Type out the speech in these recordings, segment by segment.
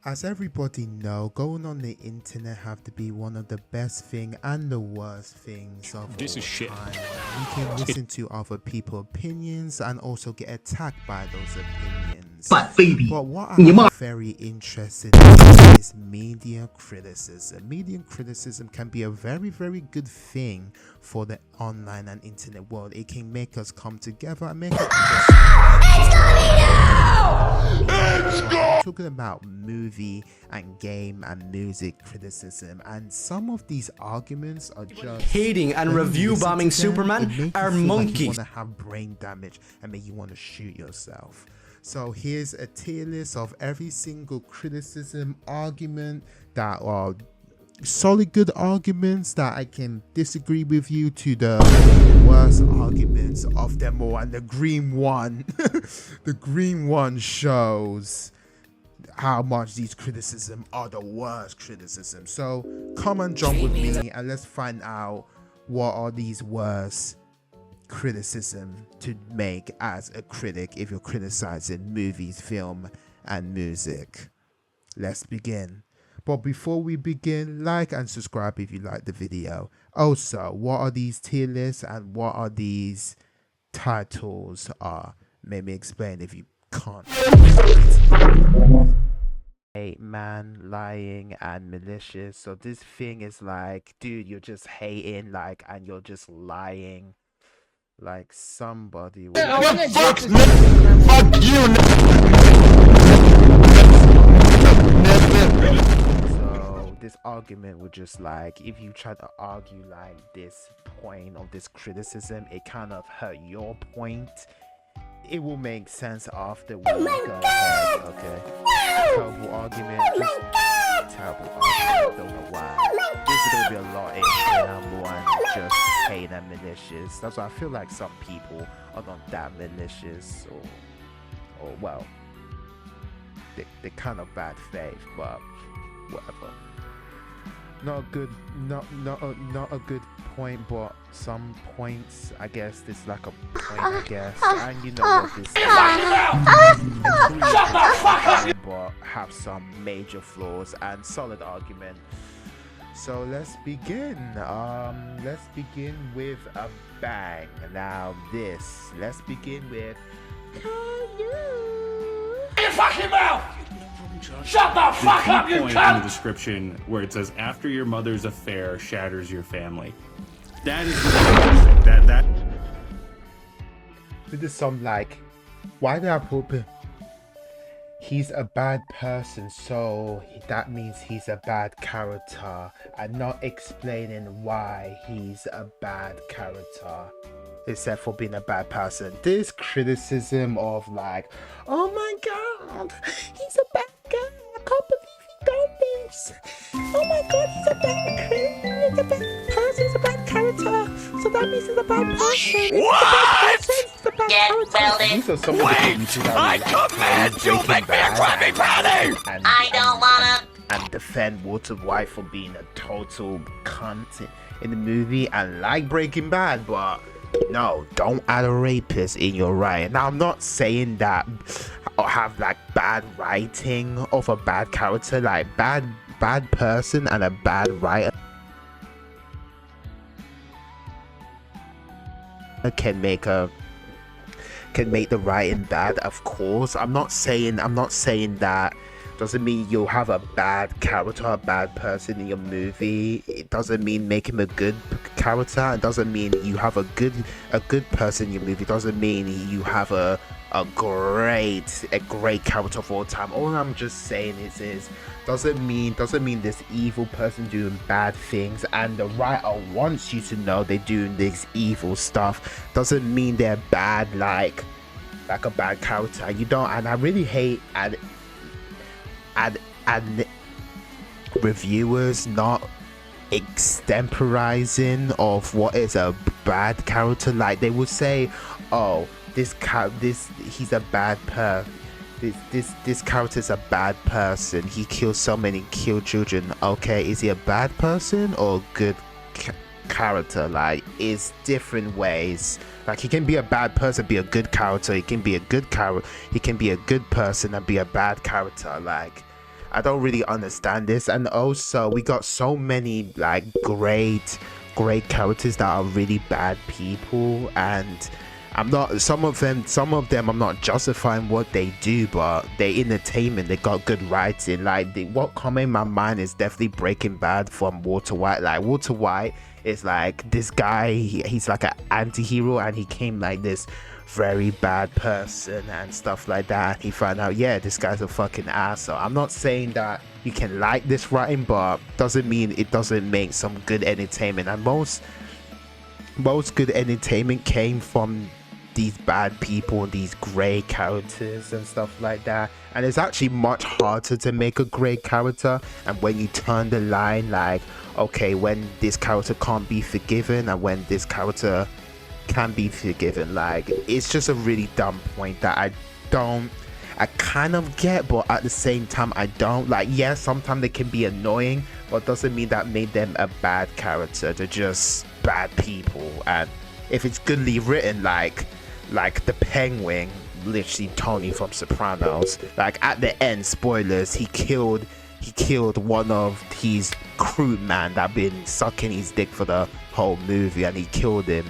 As everybody know, going on the internet have to be one of the best thing and the worst things of This all is shit. time. You can listen to other people's opinions and also get attacked by those opinions. But what I'm very interested in is media criticism. Media criticism can be a very, very good thing for the online and internet world. It can make us come together and make it I'm talking about movie and game and music criticism, and some of these arguments are just hating and review bombing Superman are monkeys. Like you want to have brain damage and make you want to shoot yourself. So here's a tier list of every single criticism argument that are solid good arguments that I can disagree with you to the worst arguments of them all, and the green one the green one shows how much these criticism are the worst criticism. So come and jump with me and let's find out what are these worst criticism to make as a critic if you're criticizing movies, film and music. Let's begin. But before we begin, like and subscribe if you like the video. Also, what are these tier lists and what are these titles Maybe explain if you can't. Hate man, lying and malicious. So this thing is like, dude, you're just hating and you're just lying. Like somebody will Fuck you. This argument would just if you try to argue this point of this criticism, it kind of hurt your point. It will make sense after we go ahead, okay? Terrible argument, terrible argument, don't know why. This is gonna be a lot in number one, just hate and malicious. That's why I feel like some people are not that malicious or well, they're kind of bad faith, but whatever. Not a good point, but some points, I guess there's like a point, I guess, and you know what this is. Shut the fuck up! But have some major flaws and solid argument. So let's begin. Let's begin with a bang. Now let's begin with Your fucking mouth! Shut the fuck up, you cunt! In the description where it says, after your mother's affair shatters your family. That is that. With some why did I put he's a bad person, so that means he's a bad character, and not explaining why he's a bad character except for being a bad person. This criticism of oh my god, he's a bad guy, I can't believe he done this, oh my god, he's a bad person, he's a bad character, so that means he's a bad person. What? He's a bad character. These are some of the things I command you, make me a Krabby Patty! I don't wanna and defend Walter White for being a total cunt in the movie, and like Breaking Bad, but no, don't add a rapist in your writing. Now, I'm not saying that I have bad writing of a bad character, bad person and a bad writer can make the writing bad. Of course, I'm not saying that doesn't mean you'll have a bad character, a bad person in your movie. It doesn't mean make him a good character. It doesn't mean you have a good person in your movie. It doesn't mean you have a great character of all time. All I'm just saying is doesn't mean this evil person doing bad things and the writer wants you to know they're doing this evil stuff. Doesn't mean they're bad like a bad character. You don't, and I really hate and reviewers not extemporizing of what is a bad character. They would say, oh, he's a bad this character's a bad person, he kills so many children. Okay, is he a bad person or good character? It's different ways. He can be a bad person, be a good character. He can be a good person and be a bad character. I don't really understand this. And also, we got so many like great characters that are really bad people, and I'm not, some of them I'm not justifying what they do, but they entertainment, they got good writing. Like what come in my mind is definitely Breaking Bad from Walter White. Like Walter White is like this guy, he's like an anti-hero, and he came like this very bad person and stuff like that. He found out, yeah, this guy's a fucking asshole. I'm not saying that you can like this writing, but doesn't mean it doesn't make some good entertainment. And most good entertainment came from these bad people, these great characters and stuff like that. And it's actually much harder to make a great character, and when you turn the line, like, okay, when this character can't be forgiven and when this character can be forgiven, like, it's just a really dumb point that I kind of get, but at the same time I don't. Like, yeah, sometimes they can be annoying, but doesn't mean that made them a bad character. They're just bad people. And if it's goodly written, like the Penguin, literally Tony from Sopranos, like at the end, spoilers, he killed one of his crew man that been sucking his dick for the whole movie, and he killed him.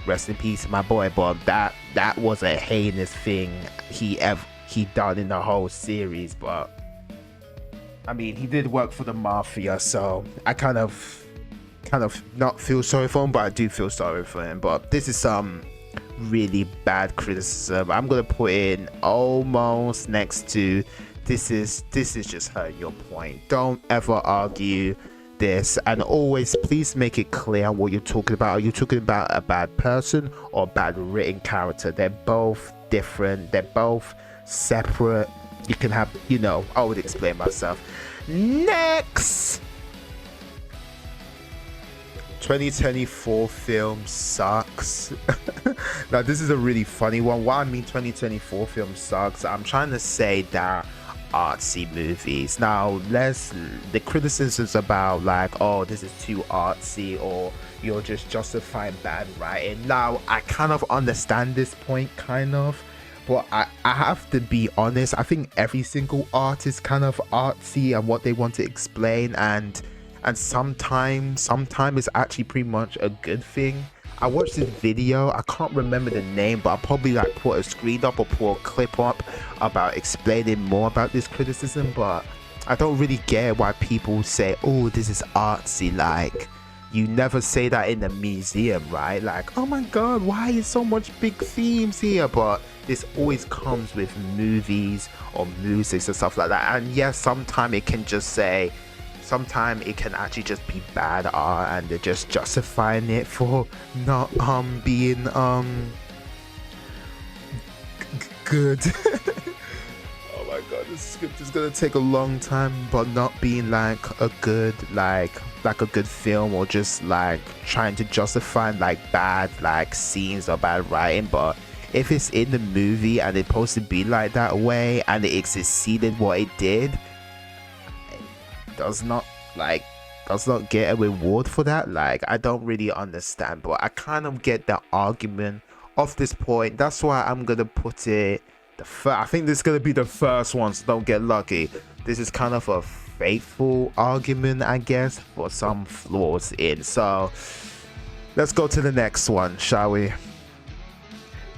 Rest in peace, my boy. But that was a heinous thing he done in the whole series. But I mean, he did work for the mafia, so I kind of not feel sorry for him, but I do feel sorry for him. But this is some really bad criticism. I'm gonna put in almost next to this is just hurting your point. Don't ever argue this, and always please make it clear what you're talking about. Are you talking about a bad person or a bad written character? They're both different, they're both separate. You can have, I would explain myself. Next, 2024 film sucks. Now this is a really funny one. What I mean 2024 film sucks, I'm trying to say that artsy movies. Now the criticisms about like, oh, this is too artsy, or you're just justifying bad writing. Now I kind of understand this point, kind of, but I have to be honest, I think every single art is kind of artsy and what they want to explain, and sometimes it's actually pretty much a good thing. I watched this video, I can't remember the name, but I'll probably like put a screen up or put a clip up about explaining more about this criticism. But I don't really get why people say, oh, this is artsy. Like, you never say that in a museum, right? Like, oh my god, why is so much big themes here? But this always comes with movies or music and stuff like that. And yes, sometimes it can actually just be bad art, and they're just justifying it for not being good. Oh my god, this script is gonna take a long time, but not being like a good film, or just like trying to justify like bad like scenes or bad writing. But if it's in the movie and it's supposed to be like that way, and it succeeded what it did, does not get a reward for that. Like, I don't really understand, but I kind of get the argument of this point. That's why I'm gonna put it I think this is gonna be the first one, so don't get lucky. This is kind of a faithful argument, I guess, for some flaws in. So let's go to the next one, shall we?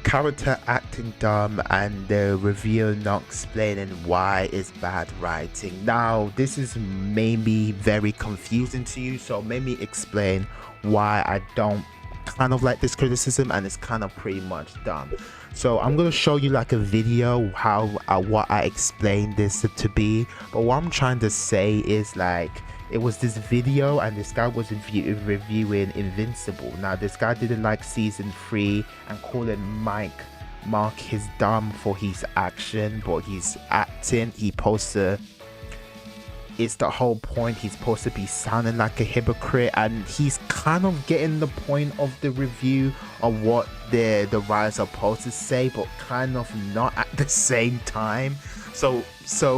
Character acting dumb and the reviewer not explaining why it's bad writing. Now this is maybe very confusing to you, so let me explain why I don't kind of like this criticism, and it's kind of pretty much dumb. So I'm gonna show you like a video how what I explained this to be, but what I'm trying to say is, like, it was this video and this guy was reviewing Invincible. Now this guy didn't like season 3 and calling Mark his dumb for his action, but his acting, it's the whole point. He's supposed to be sounding like a hypocrite, and he's kind of getting the point of the review of what the writers are supposed to say, but kind of not at the same time. So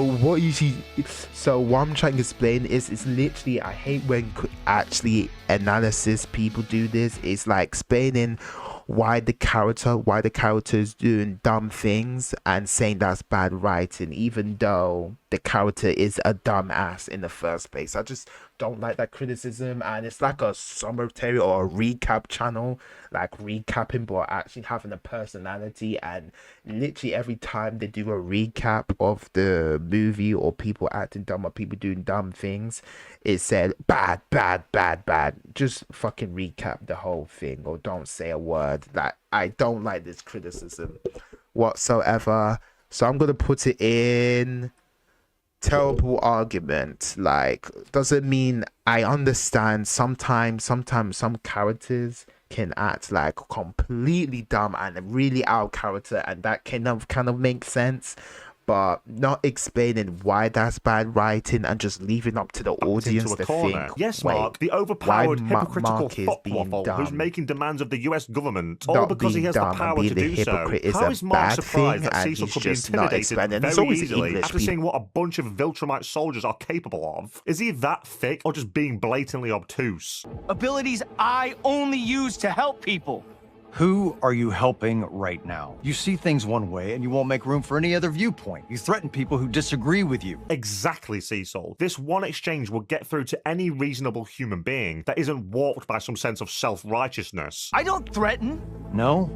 what I'm trying to explain is, it's literally, I hate when actually analysis people do this. It's like explaining why the character is doing dumb things and saying that's bad writing, even though the character is a dumbass in the first place. I just don't like that criticism, and it's like a summary or a recap channel, like recapping but actually having a personality. And literally every time they do a recap of the movie or people acting dumb or people doing dumb things, it said bad, bad, bad, bad. Just fucking recap the whole thing or don't say a word. Like, I don't like this criticism whatsoever, so I'm gonna put it in terrible argument. Like, doesn't mean I understand sometimes some characters can act like completely dumb and really out of character, and that kind of makes sense, but not explaining why that's bad writing and just leaving up to the audience to think. Yes, wait, Mark, the overpowered, why hypocritical Mark is being fuckwaffle who's dumb. making demands of the US government, all Not because he being has the dumb and power being to the do so. hypocrite is How a is Mark bad surprised thing, that and Cecil he's could be just not intimidated explaining. It's very always easily English after seeing what a bunch of Viltrumite soldiers are capable of? Is he that thick or just being blatantly obtuse? Abilities I only use to help people. Who are you helping right now? You see things one way and you won't make room for any other viewpoint. You threaten people who disagree with you. Exactly, Cecil. This one exchange will get through to any reasonable human being that isn't warped by some sense of self-righteousness. I don't threaten. No?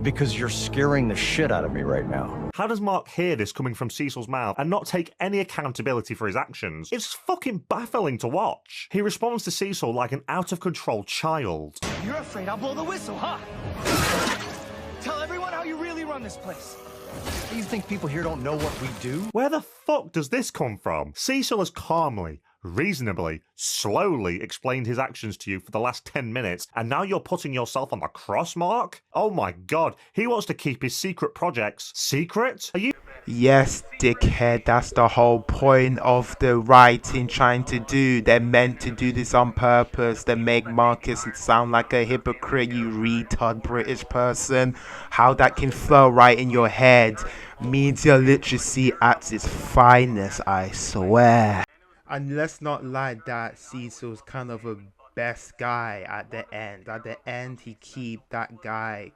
Because you're scaring the shit out of me right now. How does Mark hear this coming from Cecil's mouth and not take any accountability for his actions? It's fucking baffling to watch. He responds to Cecil like an out-of-control child. You're afraid I'll blow the whistle, huh? Tell everyone how you really run this place. Do you think people here don't know what we do? Where the fuck does this come from? Cecil has calmly, reasonably, slowly explained his actions to you for the last 10 minutes, and now you're putting yourself on the cross, Mark? Oh my god, he wants to keep his secret projects secret? Are you... Yes, dickhead, that's the whole point of the writing trying to do. They're meant to do this on purpose. They make Marcus sound like a hypocrite, you retard British person. How that can flow right in your head. Media literacy at its finest, I swear. And let's not lie, that Cecil's kind of a best guy at the end. At the end, he keep that guy,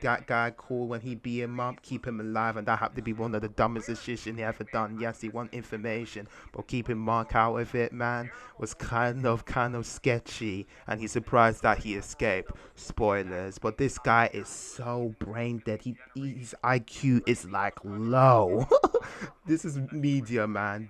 that guy cool when he beat him up, keep him alive, and that had to be one of the dumbest decisions he ever done. Yes, he want information, but keeping Mark out of it, man, was kind of sketchy, and he's surprised that he escaped. Spoilers, but this guy is so brain dead. His IQ is like low. This is media, man.